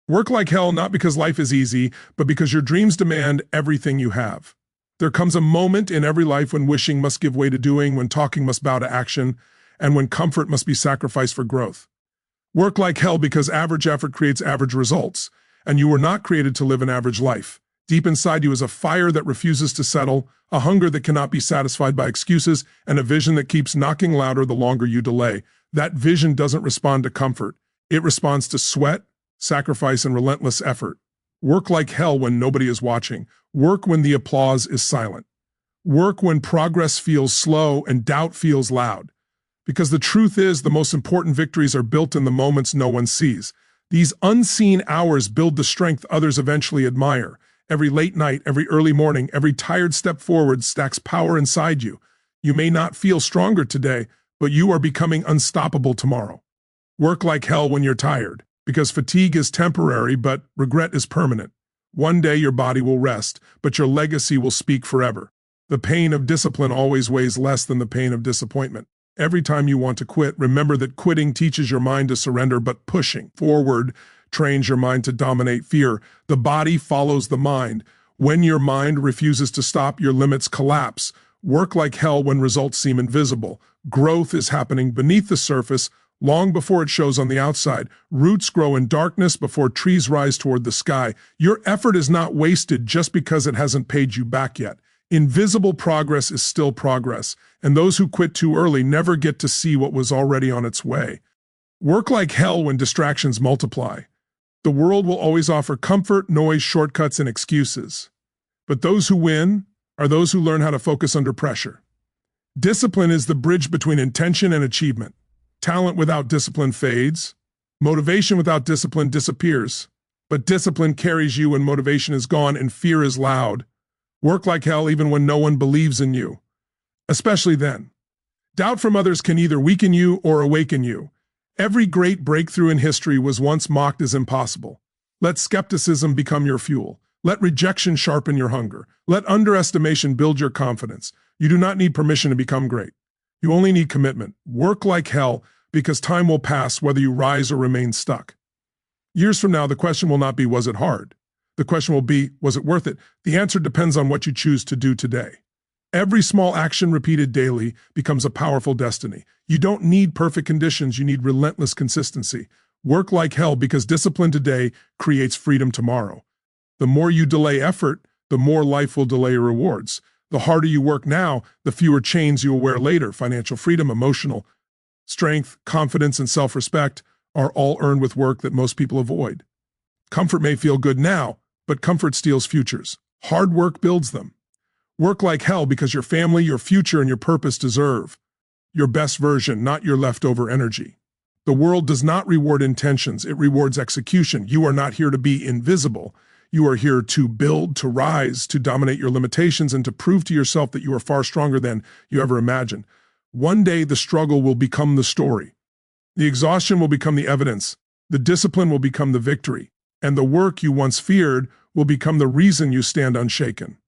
Work like hell not because life is easy, but because your dreams demand everything you have. There comes a moment in every life when wishing must give way to doing, when talking must bow to action, and when comfort must be sacrificed for growth. Work like hell because average effort creates average results, and you were not created to live an average life. Deep inside you is a fire that refuses to settle, a hunger that cannot be satisfied by excuses, and a vision that keeps knocking louder the longer you delay. That vision doesn't respond to comfort. It responds to sweat, sacrifice, and relentless effort. Work like hell when nobody is watching. Work when the applause is silent. Work when progress feels slow and doubt feels loud. Because the truth is, the most important victories are built in the moments no one sees. These unseen hours build the strength others eventually admire. Every late night, every early morning, every tired step forward stacks power inside you. You may not feel stronger today, but you are becoming unstoppable tomorrow. Work like hell when you're tired, because fatigue is temporary, but regret is permanent. One day your body will rest, but your legacy will speak forever. The pain of discipline always weighs less than the pain of disappointment. Every time you want to quit, remember that quitting teaches your mind to surrender, but pushing forward trains your mind to dominate fear. The body follows the mind. When your mind refuses to stop, your limits collapse. Work like hell when results seem invisible. Growth is happening beneath the surface, long before it shows on the outside. Roots grow in darkness before trees rise toward the sky. Your effort is not wasted just because it hasn't paid you back yet. Invisible progress is still progress, and those who quit too early never get to see what was already on its way. Work like hell when distractions multiply. The world will always offer comfort, noise, shortcuts, and excuses. But those who win are those who learn how to focus under pressure. Discipline is the bridge between intention and achievement. Talent without discipline fades. Motivation without discipline disappears. But discipline carries you when motivation is gone and fear is loud. Work like hell even when no one believes in you. Especially then. Doubt from others can either weaken you or awaken you. Every great breakthrough in history was once mocked as impossible. Let skepticism become your fuel. Let rejection sharpen your hunger. Let underestimation build your confidence. You do not need permission to become great. You only need commitment. Work like hell because time will pass whether you rise or remain stuck. Years from now, the question will not be, was it hard? The question will be, was it worth it? The answer depends on what you choose to do today. Every small action repeated daily becomes a powerful destiny. You don't need perfect conditions, you need relentless consistency. Work like hell because discipline today creates freedom tomorrow. The more you delay effort, the more life will delay rewards. The harder you work now, the fewer chains you will wear later. Financial freedom, emotional strength, confidence, and self-respect are all earned with work that most people avoid. Comfort may feel good now, but comfort steals futures. Hard work builds them. Work like hell because your family, your future, and your purpose deserve your best version, not your leftover energy. The world does not reward intentions, it rewards execution. You are not here to be invisible. You are here to build, to rise, to dominate your limitations, and to prove to yourself that you are far stronger than you ever imagined. One day the struggle will become the story. The exhaustion will become the evidence. The discipline will become the victory. And the work you once feared will become the reason you stand unshaken.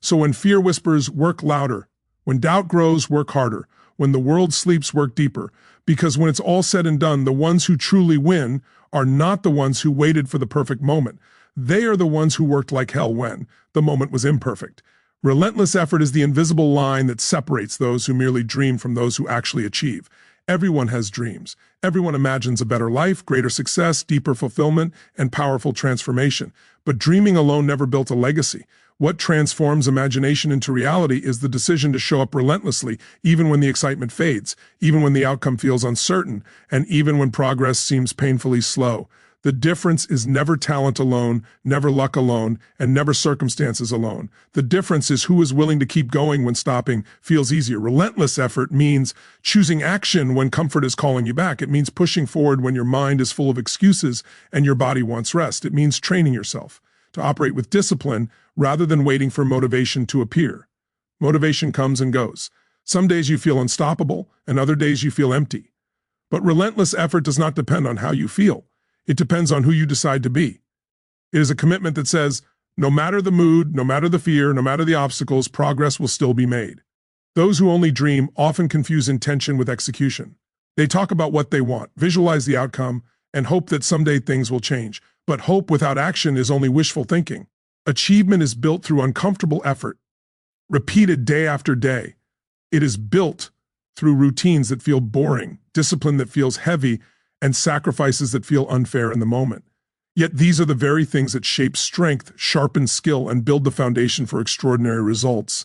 So when fear whispers, work louder. When doubt grows, work harder. When the world sleeps, work deeper. Because when it's all said and done, the ones who truly win are not the ones who waited for the perfect moment. They are the ones who worked like hell when the moment was imperfect. Relentless effort is the invisible line that separates those who merely dream from those who actually achieve. Everyone has dreams. Everyone imagines a better life, greater success, deeper fulfillment, and powerful transformation. But dreaming alone never built a legacy. What transforms imagination into reality is the decision to show up relentlessly, even when the excitement fades, even when the outcome feels uncertain, and even when progress seems painfully slow. The difference is never talent alone, never luck alone, and never circumstances alone. The difference is who is willing to keep going when stopping feels easier. Relentless effort means choosing action when comfort is calling you back. It means pushing forward when your mind is full of excuses and your body wants rest. It means training yourself to operate with discipline rather than waiting for motivation to appear. Motivation comes and goes. Some days you feel unstoppable, and other days you feel empty. But relentless effort does not depend on how you feel. It depends on who you decide to be. It is a commitment that says, no matter the mood, no matter the fear, no matter the obstacles, progress will still be made. Those who only dream often confuse intention with execution. They talk about what they want, visualize the outcome, and hope that someday things will change. But hope without action is only wishful thinking. Achievement is built through uncomfortable effort, repeated day after day. It is built through routines that feel boring, discipline that feels heavy, and sacrifices that feel unfair in the moment. Yet these are the very things that shape strength, sharpen skill, and build the foundation for extraordinary results.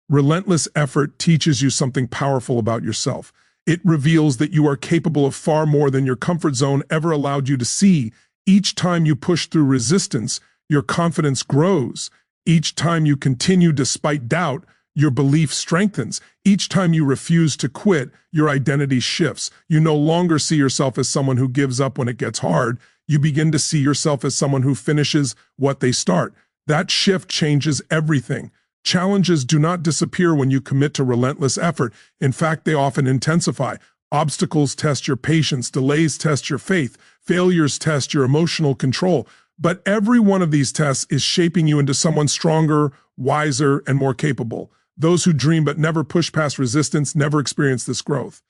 Relentless effort teaches you something powerful about yourself. It reveals that you are capable of far more than your comfort zone ever allowed you to see. Each time you push through resistance, your confidence grows. Each time you continue despite doubt, your belief strengthens. Each time you refuse to quit, your identity shifts. You no longer see yourself as someone who gives up when it gets hard. You begin to see yourself as someone who finishes what they start. That shift changes everything. Challenges do not disappear when you commit to relentless effort. In fact, they often intensify. Obstacles test your patience, delays test your faith, failures test your emotional control. But every one of these tests is shaping you into someone stronger, wiser, and more capable. Those who dream but never push past resistance never experience this growth.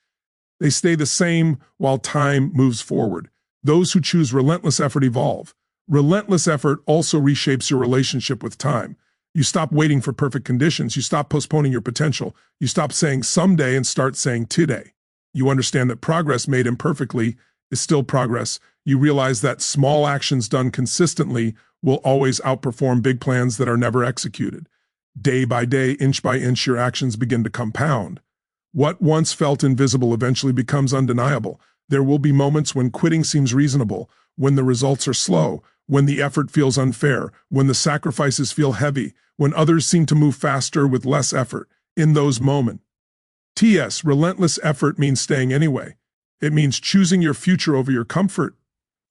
They stay the same while time moves forward. Those who choose relentless effort evolve. Relentless effort also reshapes your relationship with time. You stop waiting for perfect conditions. You stop postponing your potential. You stop saying someday and start saying today. You understand that progress made imperfectly is still progress. You realize that small actions done consistently will always outperform big plans that are never executed. Day by day, inch by inch, your actions begin to compound. What once felt invisible eventually becomes undeniable. There will be moments when quitting seems reasonable, when the results are slow, when the effort feels unfair, when the sacrifices feel heavy, when others seem to move faster with less effort. In those moments, relentless effort means staying anyway. It means choosing your future over your comfort.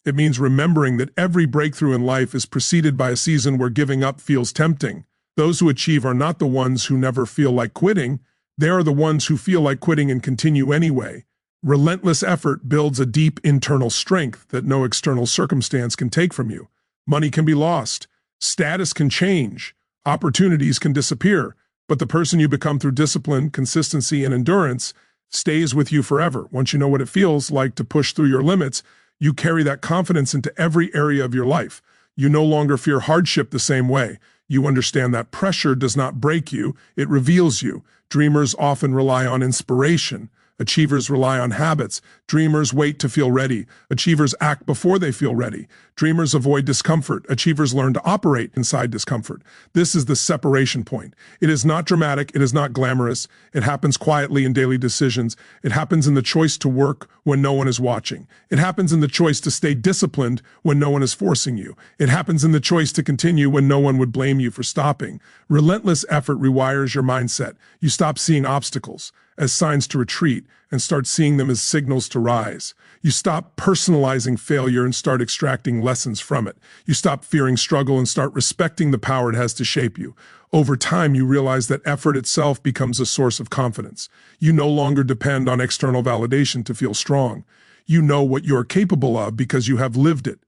It means remembering that every breakthrough in life is preceded by a season where giving up feels tempting. Those who achieve are not the ones who never feel like quitting. They are the ones who feel like quitting and continue anyway. Relentless effort builds a deep internal strength that no external circumstance can take from you. Money can be lost. Status can change. Opportunities can disappear. But the person you become through discipline, consistency, and endurance stays with you forever. Once you know what it feels like to push through your limits, you carry that confidence into every area of your life. You no longer fear hardship the same way. You understand that pressure does not break you, it reveals you. Dreamers often rely on inspiration. Achievers rely on habits. Dreamers wait to feel ready. Achievers act before they feel ready. Dreamers avoid discomfort. Achievers learn to operate inside discomfort. This is the separation point. It is not dramatic. It is not glamorous. It happens quietly in daily decisions. It happens in the choice to work when no one is watching. It happens in the choice to stay disciplined when no one is forcing you. It happens in the choice to continue when no one would blame you for stopping. Relentless effort rewires your mindset. You stop seeing obstacles as signs to retreat and start seeing them as signals to rise. You stop personalizing failure and start extracting lessons from it. You stop fearing struggle and start respecting the power it has to shape you. Over time, you realize that effort itself becomes a source of confidence. You no longer depend on external validation to feel strong. You know what you're capable of because you have lived it.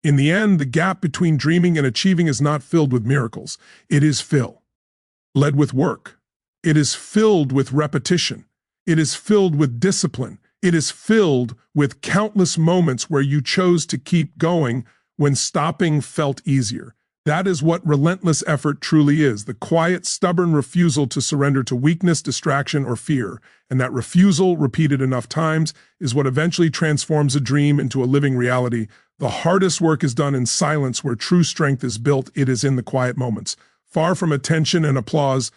In the end, the gap between dreaming and achieving is not filled with miracles. It is led with work. It is filled with repetition. It is filled with discipline. It is filled with countless moments where you chose to keep going when stopping felt easier. That is what relentless effort truly is, the quiet, stubborn refusal to surrender to weakness, distraction, or fear. And that refusal, repeated enough times, is what eventually transforms a dream into a living reality. The hardest work is done in silence where true strength is built. It is in the quiet moments. Far from attention and applause,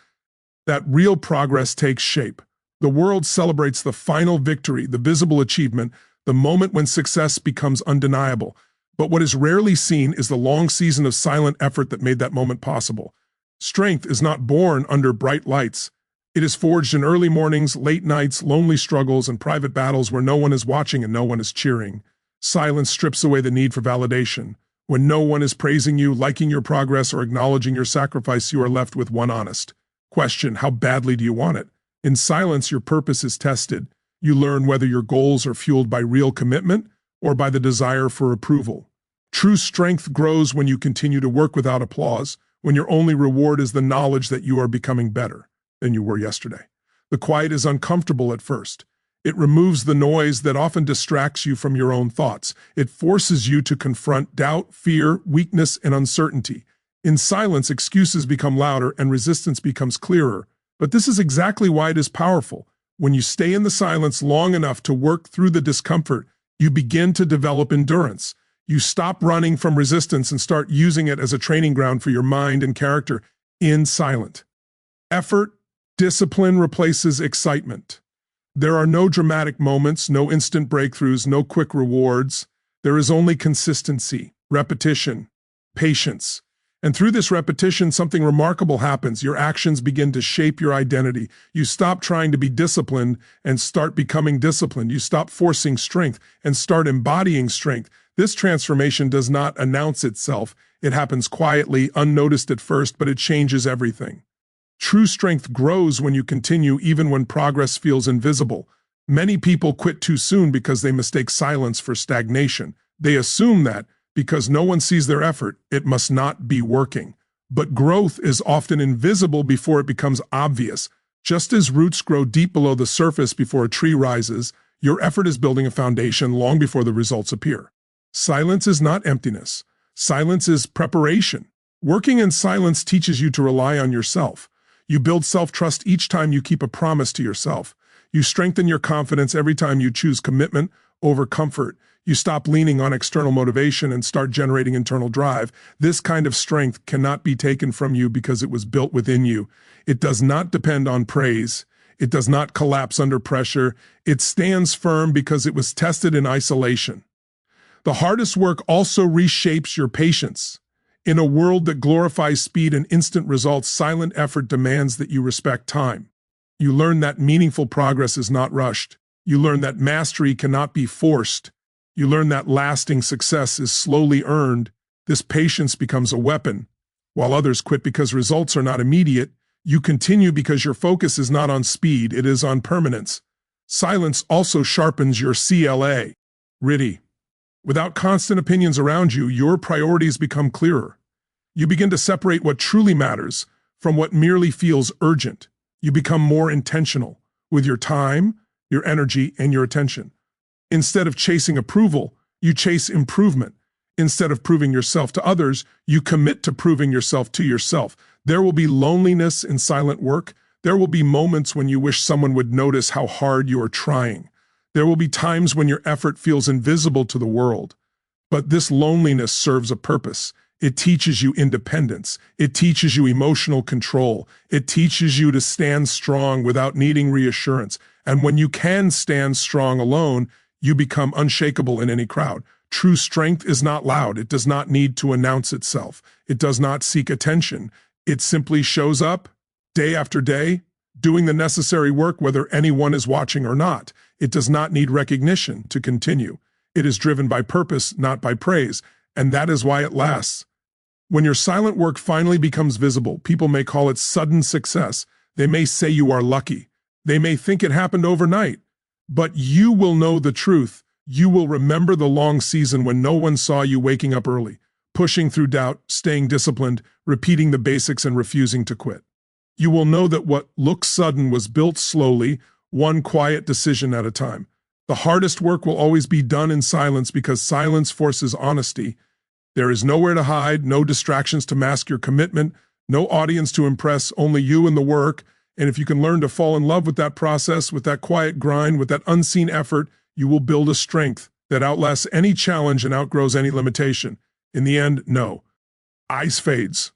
that real progress takes shape. The world celebrates the final victory, the visible achievement, the moment when success becomes undeniable. But what is rarely seen is the long season of silent effort that made that moment possible. Strength is not born under bright lights. It is forged in early mornings, late nights, lonely struggles, and private battles where no one is watching and no one is cheering. Silence strips away the need for validation. When no one is praising you, liking your progress, or acknowledging your sacrifice, you are left with one honest question: how badly do you want it? In silence, your purpose is tested. You learn whether your goals are fueled by real commitment or by the desire for approval. True strength grows when you continue to work without applause, when your only reward is the knowledge that you are becoming better than you were yesterday. The quiet is uncomfortable at first. It removes the noise that often distracts you from your own thoughts. It forces you to confront doubt, fear, weakness, and uncertainty. In silence, excuses become louder and resistance becomes clearer. But this is exactly why it is powerful. When you stay in the silence long enough to work through the discomfort, you begin to develop endurance. You stop running from resistance and start using it as a training ground for your mind and character in silence. Effort, discipline replaces excitement. There are no dramatic moments, no instant breakthroughs, no quick rewards. There is only consistency, repetition, patience. And through this repetition, something remarkable happens. Your actions begin to shape your identity. You stop trying to be disciplined and start becoming disciplined. You stop forcing strength and start embodying strength. This transformation does not announce itself. It happens quietly, unnoticed at first, but it changes everything. True strength grows when you continue, even when progress feels invisible. Many people quit too soon because they mistake silence for stagnation. They assume that because no one sees their effort, it must not be working. But growth is often invisible before it becomes obvious. Just as roots grow deep below the surface before a tree rises, your effort is building a foundation long before the results appear. Silence is not emptiness. Silence is preparation. Working in silence teaches you to rely on yourself. You build self-trust each time you keep a promise to yourself. You strengthen your confidence every time you choose commitment over comfort. You stop leaning on external motivation and start generating internal drive. This kind of strength cannot be taken from you because it was built within you. It does not depend on praise. It does not collapse under pressure. It stands firm because it was tested in isolation. The hardest work also reshapes your patience. In a world that glorifies speed and instant results, silent effort demands that you respect time. You learn that meaningful progress is not rushed. You learn that mastery cannot be forced. You learn that lasting success is slowly earned. This patience becomes a weapon. While others quit because results are not immediate, you continue because your focus is not on speed, it is on permanence. Silence also sharpens your CLA. RIDI. Without constant opinions around you, your priorities become clearer. You begin to separate what truly matters from what merely feels urgent. You become more intentional with your time, your energy, and your attention. Instead of chasing approval, you chase improvement. Instead of proving yourself to others, you commit to proving yourself to yourself. There will be loneliness in silent work. There will be moments when you wish someone would notice how hard you are trying. There will be times when your effort feels invisible to the world. But this loneliness serves a purpose. It teaches you independence. It teaches you emotional control. It teaches you to stand strong without needing reassurance. And when you can stand strong alone, you become unshakable in any crowd. True strength is not loud. It does not need to announce itself. It does not seek attention. It simply shows up day after day, doing the necessary work whether anyone is watching or not. It does not need recognition to continue. It is driven by purpose, not by praise, and that is why it lasts. When your silent work finally becomes visible, people may call it sudden success. They may say you are lucky. They may think it happened overnight. But you will know the truth. You will remember the long season when no one saw you waking up early, pushing through doubt, staying disciplined, repeating the basics, and refusing to quit. You will know that what looks sudden was built slowly, one quiet decision at a time. The hardest work will always be done in silence because silence forces honesty. There is nowhere to hide, no distractions to mask your commitment, no audience to impress, only you and the work. And if you can learn to fall in love with that process, with that quiet grind, with that unseen effort, you will build a strength that outlasts any challenge and outgrows any limitation. In the end, no. Ice fades.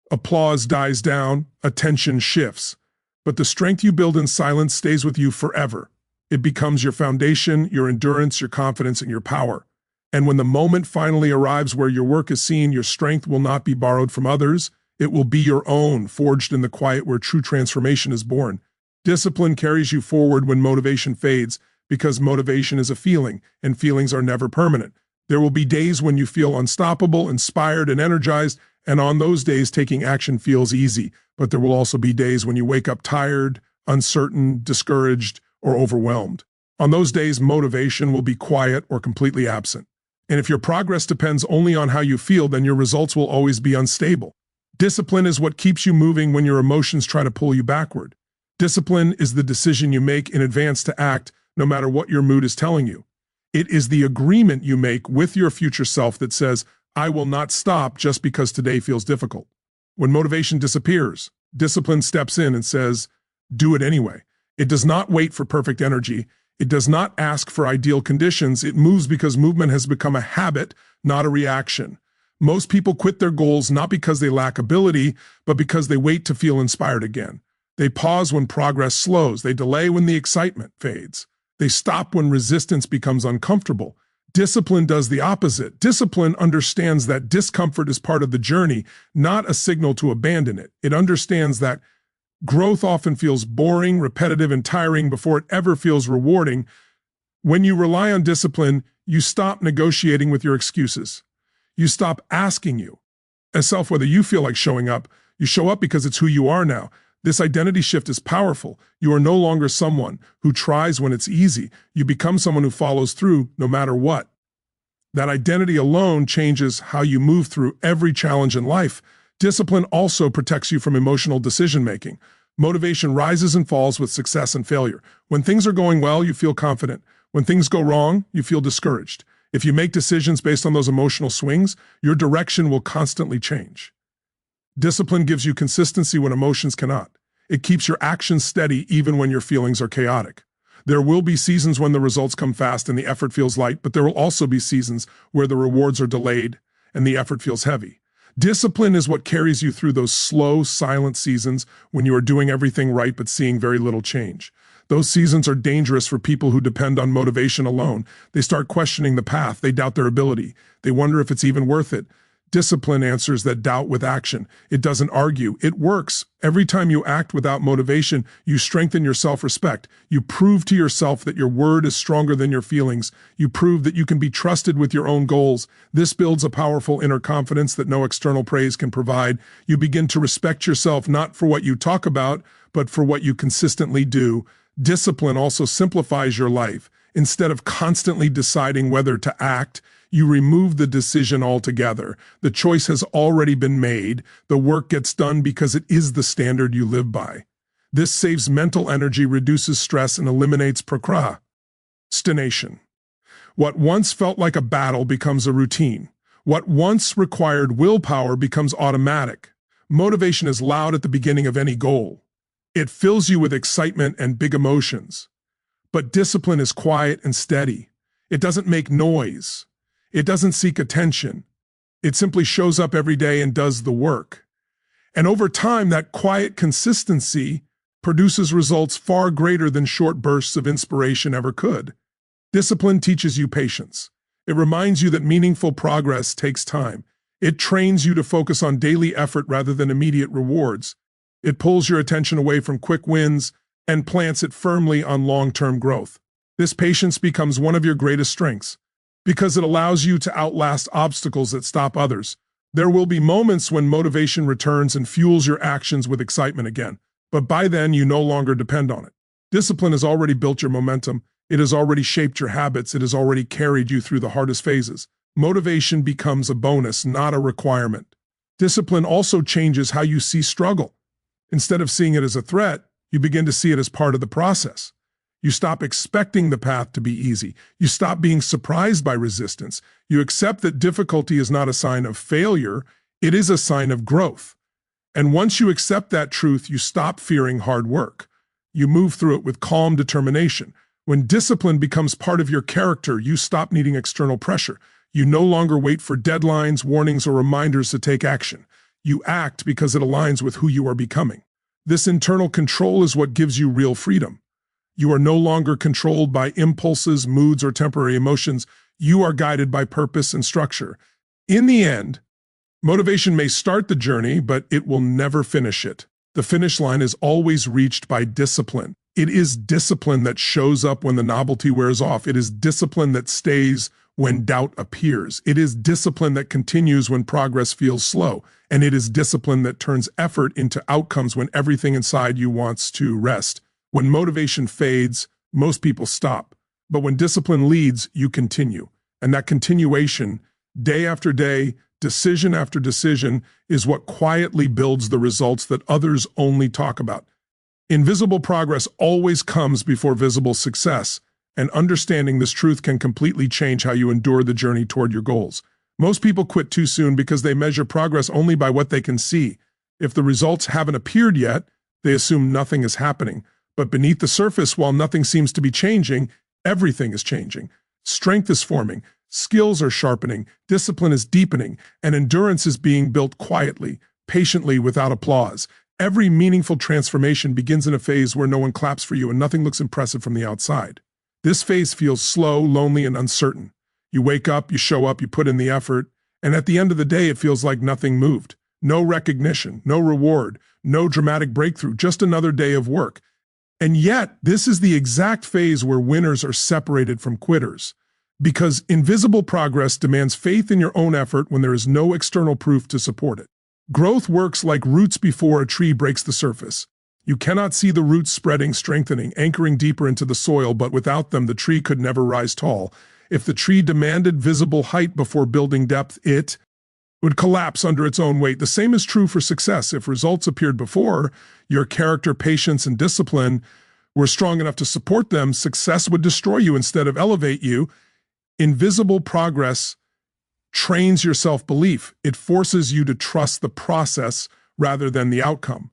Applause dies down. Attention shifts. But the strength you build in silence stays with you forever. It becomes your foundation, your endurance, your confidence, and your power. And when the moment finally arrives where your work is seen, your strength will not be borrowed from others. It will be your own, forged in the quiet where true transformation is born. Discipline carries you forward when motivation fades, because motivation is a feeling, and feelings are never permanent. There will be days when you feel unstoppable, inspired, and energized, and on those days, taking action feels easy. But there will also be days when you wake up tired, uncertain, discouraged, or overwhelmed. On those days, motivation will be quiet or completely absent. And if your progress depends only on how you feel, then your results will always be unstable. Discipline is what keeps you moving when your emotions try to pull you backward. Discipline is the decision you make in advance to act, no matter what your mood is telling you. It is the agreement you make with your future self that says, I will not stop just because today feels difficult. When motivation disappears, discipline steps in and says, do it anyway. It does not wait for perfect energy. It does not ask for ideal conditions. It moves because movement has become a habit, not a reaction. Most people quit their goals not because they lack ability, but because they wait to feel inspired again. They pause when progress slows. They delay when the excitement fades. They stop when resistance becomes uncomfortable. Discipline does the opposite. Discipline understands that discomfort is part of the journey, not a signal to abandon it. It understands that growth often feels boring, repetitive, and tiring before it ever feels rewarding. When you rely on discipline, you stop negotiating with your excuses. You stop asking yourself whether you feel like showing up. You show up because it's who you are now. This identity shift is powerful. You are no longer someone who tries when it's easy. You become someone who follows through no matter what. That identity alone changes how you move through every challenge in life. Discipline also protects you from emotional decision-making. Motivation rises and falls with success and failure. When things are going well, you feel confident. When things go wrong, you feel discouraged. If you make decisions based on those emotional swings, your direction will constantly change. Discipline gives you consistency when emotions cannot. It keeps your actions steady even when your feelings are chaotic. There will be seasons when the results come fast and the effort feels light, but there will also be seasons where the rewards are delayed and the effort feels heavy. Discipline is what carries you through those slow, silent seasons when you are doing everything right but seeing very little change. Those seasons are dangerous for people who depend on motivation alone. They start questioning the path. They doubt their ability. They wonder if it's even worth it. Discipline answers that doubt with action. It doesn't argue. It works. Every time you act without motivation, you strengthen your self-respect. You prove to yourself that your word is stronger than your feelings. You prove that you can be trusted with your own goals. This builds a powerful inner confidence that no external praise can provide. You begin to respect yourself not for what you talk about, but for what you consistently do. Discipline also simplifies your life. Instead of constantly deciding whether to act, you remove the decision altogether. The choice has already been made. The work gets done because it is the standard you live by. This saves mental energy, reduces stress, and eliminates procrastination. What once felt like a battle becomes a routine. What once required willpower becomes automatic. Motivation is loud at the beginning of any goal. It fills you with excitement and big emotions. But discipline is quiet and steady. It doesn't make noise. It doesn't seek attention. It simply shows up every day and does the work. And over time, that quiet consistency produces results far greater than short bursts of inspiration ever could. Discipline teaches you patience. It reminds you that meaningful progress takes time. It trains you to focus on daily effort rather than immediate rewards. It pulls your attention away from quick wins and plants it firmly on long-term growth. This patience becomes one of your greatest strengths, because it allows you to outlast obstacles that stop others. There will be moments when motivation returns and fuels your actions with excitement again, but by then you no longer depend on it. Discipline has already built your momentum. It has already shaped your habits. It has already carried you through the hardest phases. Motivation becomes a bonus, not a requirement. Discipline also changes how you see struggle. Instead of seeing it as a threat, you begin to see it as part of the process. You stop expecting the path to be easy. You stop being surprised by resistance. You accept that difficulty is not a sign of failure, it is a sign of growth. And once you accept that truth, you stop fearing hard work. You move through it with calm determination. When discipline becomes part of your character, you stop needing external pressure. You no longer wait for deadlines, warnings, or reminders to take action. You act because it aligns with who you are becoming. This internal control is what gives you real freedom. You are no longer controlled by impulses, moods, or temporary emotions. You are guided by purpose and structure. In the end, motivation may start the journey, but it will never finish it. The finish line is always reached by discipline. It is discipline that shows up when the novelty wears off. It is discipline that stays when doubt appears. It is discipline that continues when progress feels slow. And it is discipline that turns effort into outcomes when everything inside you wants to rest. When motivation fades, most people stop. But when discipline leads, you continue. And that continuation, day after day, decision after decision, is what quietly builds the results that others only talk about. Invisible progress always comes before visible success. and understanding this truth can completely change how you endure the journey toward your goals. Most people quit too soon because they measure progress only by what they can see. If the results haven't appeared yet, they assume nothing is happening. But beneath the surface, while nothing seems to be changing, everything is changing. Strength is forming, skills are sharpening, discipline is deepening, and endurance is being built quietly, patiently, without applause. Every meaningful transformation begins in a phase where no one claps for you and nothing looks impressive from the outside. This phase feels slow, lonely, and uncertain. You wake up, you show up, you put in the effort, and at the end of the day, it feels like nothing moved. No recognition, no reward, no dramatic breakthrough, just another day of work. And yet, this is the exact phase where winners are separated from quitters. Because invisible progress demands faith in your own effort when there is no external proof to support it. Growth works like roots before a tree breaks the surface. You cannot see the roots spreading, strengthening, anchoring deeper into the soil, but without them, the tree could never rise tall. If the tree demanded visible height before building depth, it would collapse under its own weight. The same is true for success. If results appeared before your character, patience, and discipline were strong enough to support them, success would destroy you instead of elevate you. Invisible progress trains your self-belief. It forces you to trust the process rather than the outcome.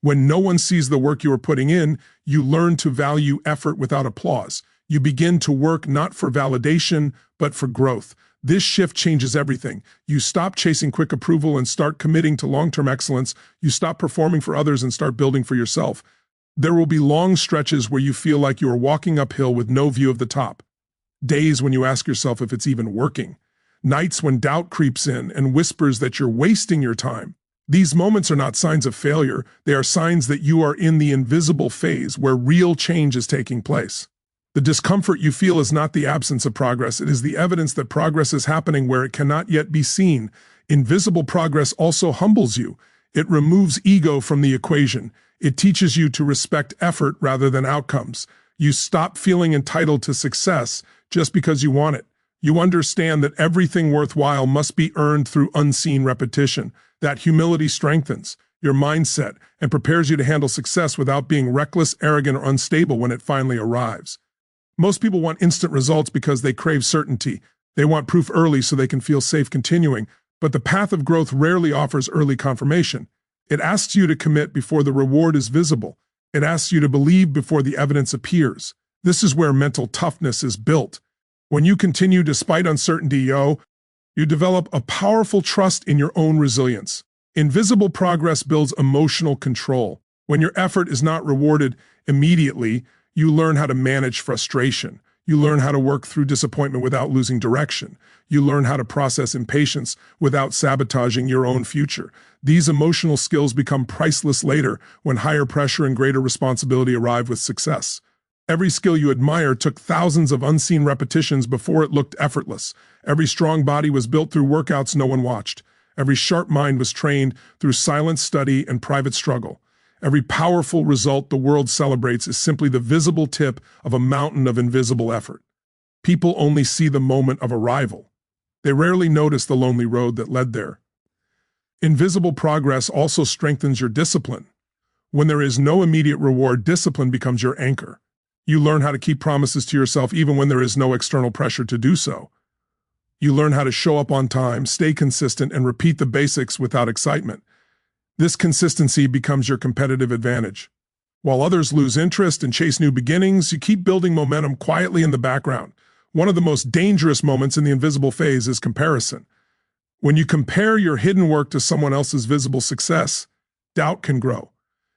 When no one sees the work you are putting in, you learn to value effort without applause. You begin to work not for validation, but for growth. This shift changes everything. You stop chasing quick approval and start committing to long-term excellence. You stop performing for others and start building for yourself. There will be long stretches where you feel like you are walking uphill with no view of the top. Days when you ask yourself if it's even working. Nights when doubt creeps in and whispers that you're wasting your time. These moments are not signs of failure. They are signs that you are in the invisible phase where real change is taking place. The discomfort you feel is not the absence of progress. It is the evidence that progress is happening where it cannot yet be seen. Invisible progress also humbles you. It removes ego from the equation. It teaches you to respect effort rather than outcomes. You stop feeling entitled to success just because you want it. You understand that everything worthwhile must be earned through unseen repetition. That humility strengthens your mindset and prepares you to handle success without being reckless, arrogant, or unstable when it finally arrives. Most people want instant results because they crave certainty. They want proof early so they can feel safe continuing. But the path of growth rarely offers early confirmation. It asks you to commit before the reward is visible. It asks you to believe before the evidence appears. This is where mental toughness is built. When you continue despite uncertainty, you develop a powerful trust in your own resilience. Invisible progress builds emotional control. When your effort is not rewarded immediately, you learn how to manage frustration. You learn how to work through disappointment without losing direction. You learn how to process impatience without sabotaging your own future. These emotional skills become priceless later when higher pressure and greater responsibility arrive with success. Every skill you admire took thousands of unseen repetitions before it looked effortless. Every strong body was built through workouts no one watched. Every sharp mind was trained through silent study and private struggle. Every powerful result the world celebrates is simply the visible tip of a mountain of invisible effort. People only see the moment of arrival. They rarely notice the lonely road that led there. Invisible progress also strengthens your discipline. When there is no immediate reward, discipline becomes your anchor. You learn how to keep promises to yourself even when there is no external pressure to do so. You learn how to show up on time, stay consistent, and repeat the basics without excitement. This consistency becomes your competitive advantage. While others lose interest and chase new beginnings, you keep building momentum quietly in the background. One of the most dangerous moments in the invisible phase is comparison. When you compare your hidden work to someone else's visible success, doubt can grow.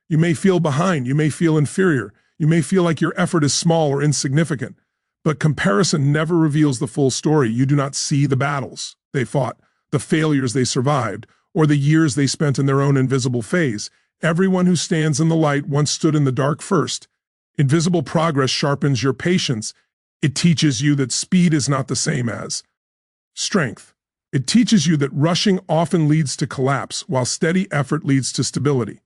You may feel behind, you may feel inferior, you may feel like your effort is small or insignificant. But comparison never reveals the full story. You do not see the battles they fought, the failures they survived, or the years they spent in their own invisible phase. Everyone who stands in the light once stood in the dark first. Invisible progress sharpens your patience. It teaches you that speed is not the same as strength. It teaches you that rushing often leads to collapse, while steady effort leads to stability.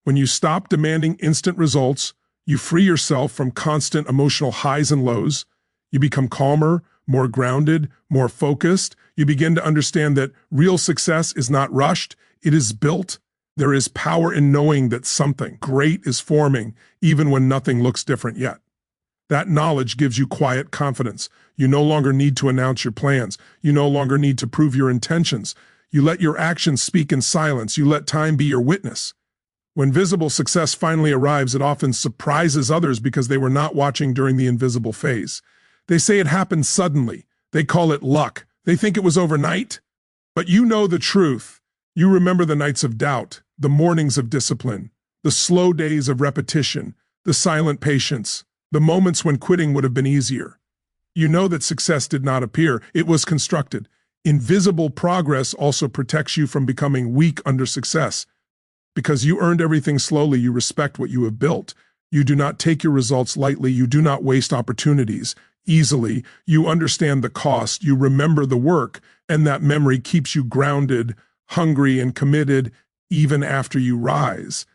When you stop demanding instant results, you free yourself from constant emotional highs and lows. You become calmer, more grounded, more focused. You begin to understand that real success is not rushed, it is built. There is power in knowing that something great is forming, even when nothing looks different yet. That knowledge gives you quiet confidence. You no longer need to announce your plans. You no longer need to prove your intentions. You let your actions speak in silence. You let time be your witness. When visible success finally arrives, it often surprises others because they were not watching during the invisible phase. They say it happened suddenly. They call it luck. They think it was overnight. But you know the truth. You remember the nights of doubt, the mornings of discipline, the slow days of repetition, the silent patience, the moments when quitting would have been easier. You know that success did not appear. It was constructed. Invisible progress also protects you from becoming weak under success. Because you earned everything slowly, you respect what you have built. You do not take your results lightly. You do not waste opportunities easily. You understand the cost. You remember the work, and that memory keeps you grounded, hungry, and committed even after you rise.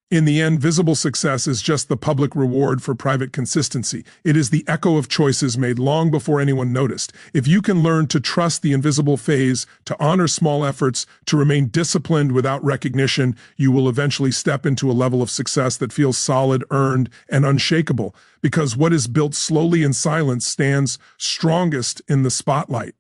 In the end, visible success is just the public reward for private consistency. It is the echo of choices made long before anyone noticed. If you can learn to trust the invisible phase, to honor small efforts, to remain disciplined without recognition, you will eventually step into a level of success that feels solid, earned, and unshakable, because what is built slowly in silence stands strongest in the spotlight.